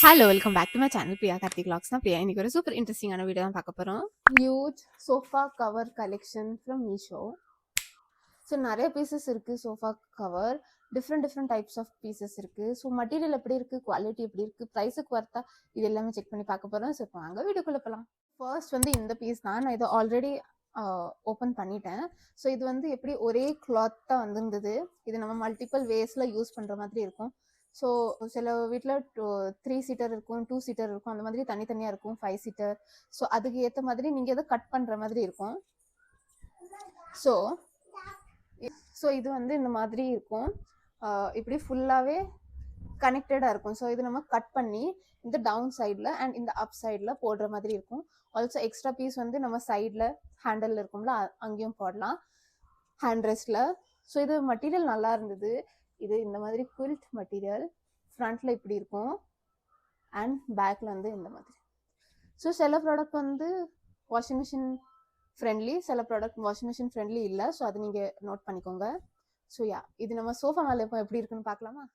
Hello welcome back to my channel Priya Karthik vlogs. நான் பிரியா இன்னைக்கு ஒரு சூப்பர் இன்ட்ரெஸ்டிங்கான வீடியோ தான் பார்க்க போகிறோம். Huge sofa cover collection from Meesho. So நிறைய பீசஸ் இருக்குது. Sofa cover different types of pieces இருக்குது. ஸோ மெட்டீரியல் எப்படி இருக்குது, குவாலிட்டி எப்படி இருக்குது, ப்ரைஸுக்கு வர்த்தா, இது எல்லாமே செக் பண்ணி பார்க்க போகிறோம். ஸோ இப்போ வாங்க வீடியோக்குள்ளே போகலாம். ஃபர்ஸ்ட் வந்து இந்த பீஸ் தான். நான் இதை ஆல்ரெடி ஓப்பன் பண்ணிட்டேன். ஸோ இது வந்து எப்படி ஒரே கிளாத் தான் வந்துருந்தது. இது நம்ம மல்டிபிள் வேஸில் யூஸ் பண்ணுற மாதிரி இருக்கும். ஸோ சில வீட்டில் 3 சீட்டர் இருக்கும், 2 சீட்டர் இருக்கும், அந்த மாதிரி தனித்தனியாக இருக்கும், 5 சீட்டர். ஸோ அதுக்கு ஏற்ற மாதிரி நீங்கள் எதை கட் பண்ணுற மாதிரி இருக்கும். ஸோ இது வந்து இந்த மாதிரி இருக்கும். இப்படி ஃபுல்லாகவே கனெக்டடாக இருக்கும். ஸோ இது நம்ம கட் பண்ணி இந்த டவுன் சைடில் அண்ட் இந்த அப் சைடில் போடுற மாதிரி இருக்கும். ஆல்சோ எக்ஸ்ட்ரா பீஸ் வந்து நம்ம சைடில் ஹேண்டில் இருக்கும்ல, அங்கேயும் போடலாம், ஹேண்ட் ரெஸ்டில். ஸோ இது மெட்டீரியல் நல்லா இருந்தது. இது இந்த மாதிரி குவில்ட் மெட்டீரியல். ஃப்ரண்ட்டில் இப்படி இருக்கும் அண்ட் பேக்கில் வந்து இந்த மாதிரி. ஸோ சில ப்ராடக்ட் வந்து வாஷிங் மிஷின் ஃப்ரெண்ட்லி, சில ப்ராடக்ட் வாஷிங் மிஷின் ஃப்ரெண்ட்லி இல்லை. ஸோ அது நீங்கள் நோட் பண்ணிக்கோங்க. ஸோ இது நம்ம சோஃபா மேலே இப்போ எப்படி இருக்குன்னு பார்க்கலாமா?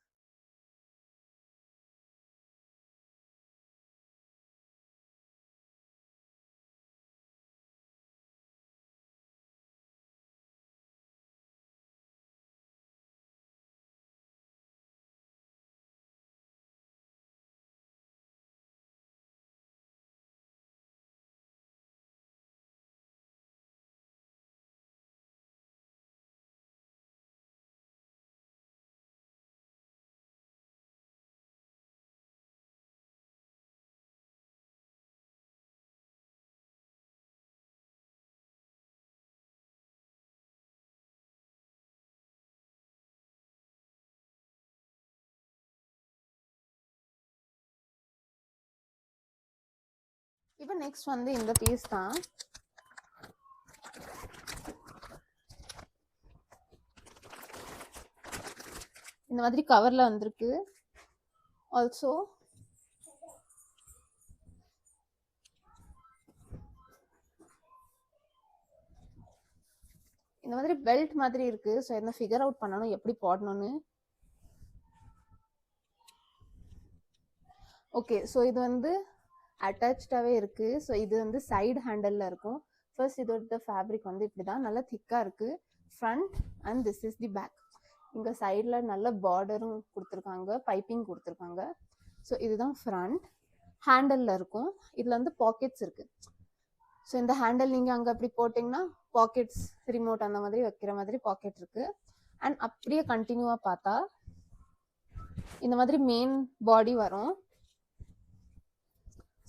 இப்போ நெக்ஸ்ட் வந்து இந்த பீஸ் தான். இந்த மாதிரி கவரில் வந்திருக்கு. ஆல்சோ இந்த மாதிரி பெல்ட் மாதிரி இருக்கு. ஸோ என்ன ஃபிகர் அவுட் பண்ணணும் எப்படி போடணும்னு. ஓகே, ஸோ இது வந்து அட்டாச்சாகவே இருக்குது. ஸோ இது வந்து சைடு ஹேண்டலில் இருக்கும். ஃபர்ஸ்ட் இதோட ஃபேப்ரிக் வந்து இப்படி தான், நல்லா திக்காக இருக்குது front. And this is the back. இங்கே சைடில் நல்ல பார்டரும் கொடுத்துருக்காங்க, பைப்பிங் கொடுத்துருக்காங்க. ஸோ இதுதான் ஃப்ரண்ட். ஹேண்டலில் இருக்கும். இதில் வந்து பாக்கெட்ஸ் இருக்குது. ஸோ இந்த ஹேண்டில் நீங்கள் அங்கே அப்படி போட்டிங்கன்னா பாக்கெட்ஸ், ரிமோட் அந்த மாதிரி வைக்கிற மாதிரி பாக்கெட் இருக்குது. அண்ட் அப்படியே கண்டினியூவாக பார்த்தா இந்த மாதிரி மெயின் பாடி வரும்.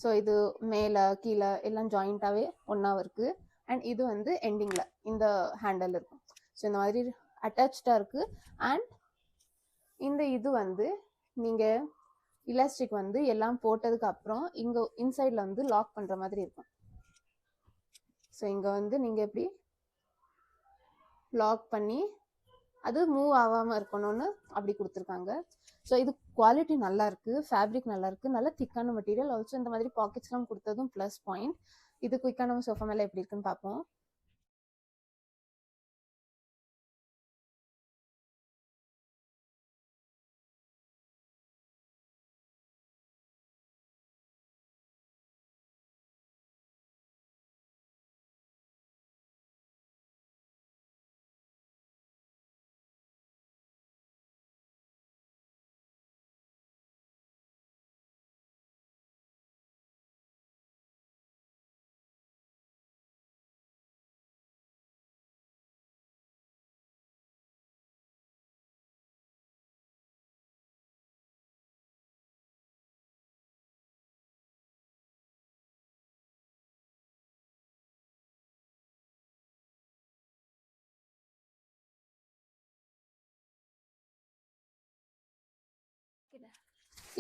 ஸோ இது மேலே கீழே எல்லாம் ஜாயிண்டாகவே ஒன்றாவும் இருக்குது. அண்ட் இது வந்து எண்டிங்கில் இந்த ஹேண்டில் இருக்கும். ஸோ இந்த மாதிரி அட்டாச்சாக இருக்குது. அண்ட் இந்த இது வந்து நீங்கள் இலாஸ்டிக் வந்து எல்லாம் போட்டதுக்கு அப்புறம் இங்கே இன்சைடில் வந்து லாக் பண்ணுற மாதிரி இருக்கும். ஸோ இங்கே வந்து நீங்கள் எப்படி லாக் பண்ணி அது மூவ் ஆகாமல் இருக்கணும்னு அப்படி கொடுத்துருக்காங்க. ஸோ இது குவாலிட்டி நல்லா இருக்குது, ஃபேப்ரிக் நல்லா இருக்குது, நல்ல திக்கான மெட்டீரியல். ஆல்சோ இந்த மாதிரி பாக்கெட்ஸ்லாம் கொடுத்ததும் ப்ளஸ் பாயிண்ட். இது குயிக்காக நம்ம சோஃபா மேலே எப்படி இருக்குன்னு பார்ப்போம்.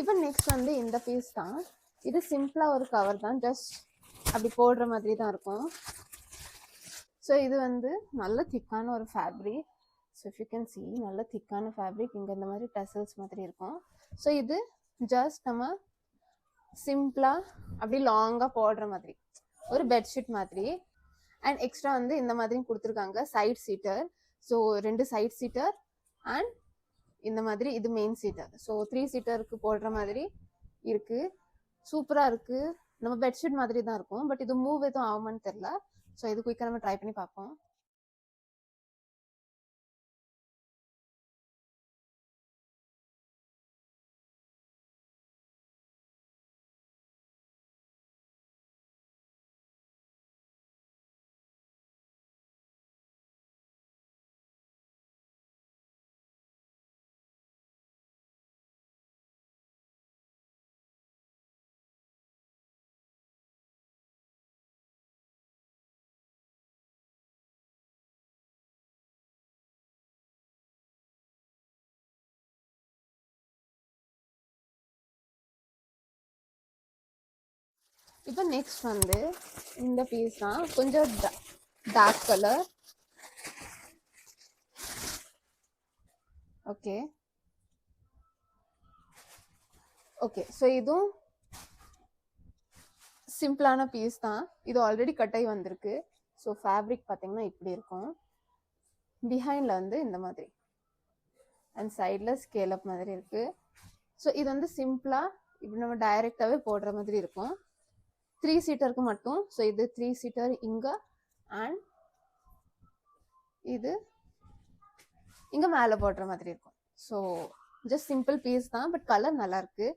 இப்போ நெக்ஸ்ட் வந்து இந்த பீஸ் தான். இது சிம்பிளாக ஒரு கவர் தான், ஜஸ்ட் அப்படி போடுற மாதிரி தான் இருக்கும். ஸோ இது வந்து நல்ல திக்கான ஒரு fabric. So if you can see, நல்ல திக்கான ஃபேப்ரிக். இங்கே இந்த மாதிரி டசல்ஸ் மாதிரி இருக்கும். ஸோ இது ஜஸ்ட் நம்ம சிம்பிளாக அப்படி லாங்காக போடுற மாதிரி ஒரு பெட்ஷீட் மாதிரி. அண்ட் எக்ஸ்ட்ரா வந்து இந்த மாதிரியும் கொடுத்துருக்காங்க side seater. So 2 side seater and இந்த மாதிரி இது மெயின் சீட்டர். ஸோ 3 சீட்டருக்கு போடுற மாதிரி இருக்கு. சூப்பராக இருக்கு. நம்ம பெட்ஷீட் மாதிரி தான் இருக்கும். பட் இது மூவ் எதுவும் ஆகுமான்னு தெரியல. ஸோ இது குயிக்காக நம்ம ட்ரை பண்ணி பார்ப்போம். இப்போ நெக்ஸ்ட் வந்து இந்த பீஸ் தான். கொஞ்சம் dark colour. Okay okay. So இதுவும் சிம்பிளான பீஸ் தான். இது ஆல்ரெடி கட்டை வந்திருக்கு. ஸோ ஃபேப்ரிக் பார்த்தீங்கன்னா இப்படி இருக்கும். பிஹைண்டில் வந்து இந்த மாதிரி அண்ட் சைடில் ஸ்கேல் அப் மாதிரி இருக்குது. ஸோ இது வந்து சிம்பிளாக இப்படி நம்ம டைரெக்டாகவே போடுற மாதிரி இருக்கும். 3 சீட்டருக்கு மட்டும். ஸோ இது 3 சீட்டர் இங்கே அண்ட் இது இங்கே மேலே போடுற மாதிரி இருக்கும். ஸோ ஜஸ்ட் சிம்பிள் பீஸ் தான். பட் கலர் நல்லாயிருக்கு.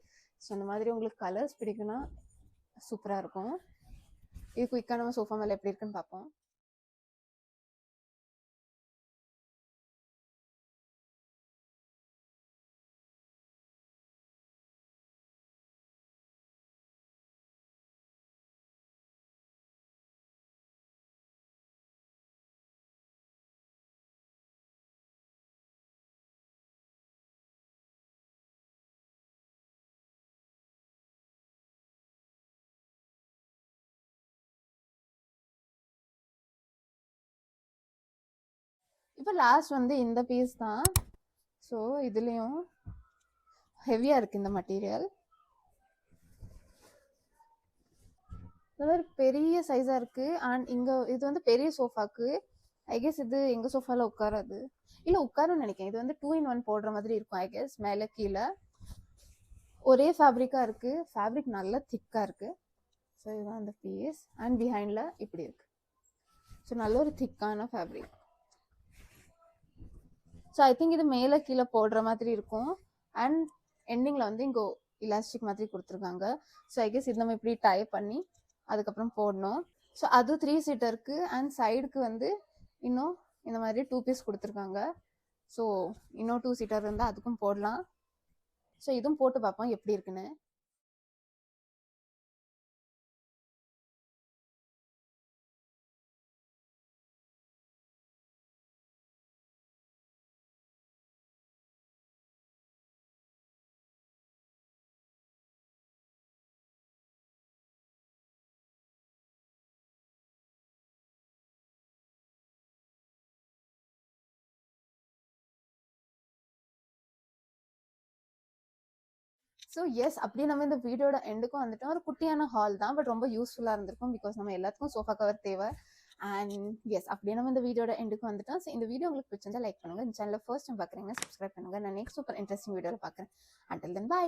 ஸோ அந்த மாதிரி உங்களுக்கு கலர்ஸ் பிடிக்குன்னா சூப்பராக இருக்கும். இது குயிக்காக நம்ம சோஃபா மேலே எப்படி இருக்குன்னு பார்ப்போம். இப்போ லாஸ்ட் வந்து இந்த பீஸ் தான். ஸோ இதுலேயும் ஹெவியாக இருக்குது இந்த மெட்டீரியல். இந்த மாதிரி பெரிய சைஸாக இருக்குது. அண்ட் இங்கே இது வந்து பெரிய சோஃபாக்கு. ஐ கெஸ் இது எங்கள் சோஃபாவில் உட்காராது. இல்லை உட்காருன்னு நினைக்கிறேன். இது வந்து 2 in 1 போடுற மாதிரி இருக்கும். ஐ கெஸ் மேலே கீழே ஒரே ஃபேப்ரிக்காக இருக்குது. ஃபேப்ரிக் நல்லா திக்காக இருக்குது. ஸோ இதுதான் அந்த பீஸ். அண்ட் பிஹைண்டில் இப்படி இருக்குது. ஸோ நல்ல ஒரு திக்கான ஃபேப்ரிக். ஸோ ஐ திங்க் இது மேலே கீழே போடுற மாதிரி இருக்கும். அண்ட் எண்டிங்கில் வந்து இங்கே இலாஸ்டிக் மாதிரி கொடுத்துருக்காங்க. ஸோ ஐ கெஸ் இது நம்ம இப்படி டை பண்ணி அதுக்கப்புறம் போடணும். ஸோ அது 3 சீட்டருக்கு. அண்ட் சைடுக்கு வந்து இன்னும் இந்த மாதிரி 2 பீஸ் கொடுத்துருக்காங்க. ஸோ இன்னும் 2 சீட்டர் இருந்தால் அதுக்கும் போடலாம். ஸோ இதுவும் போட்டு பார்ப்போம் எப்படி இருக்குன்னு. ஸோ எஸ், அப்படியே நம்ம இந்த வீடியோட எண்டுக்கும் வந்துட்டோம். ஒரு குட்டியான ஹால் தான். பட் ரொம்ப யூஸ்ஃபுல்லாக இருந்திருக்கும். பிகாஸ் நம்ம எல்லாத்துக்கும் சோஃபா கவர் தேவை. அண்ட் எஸ், அப்படியே நம்ம இந்த வீடியோட எண்டுக்கு வந்துட்டோம். ஸோ இந்த வீடியோ உங்களுக்கு பிடிச்சிருந்தா லைக் பண்ணுங்கள். இந்த சேனலில் ஃபர்ஸ்ட் டைம் பார்க்குறீங்கன்னா சப்ஸ்கிரைப் பண்ணுங்கள். நான் நெக்ஸ்ட் சூப்பர் இன்ட்ரெஸ்டிங் வீடியோவில் பார்க்குறேன். Until then by.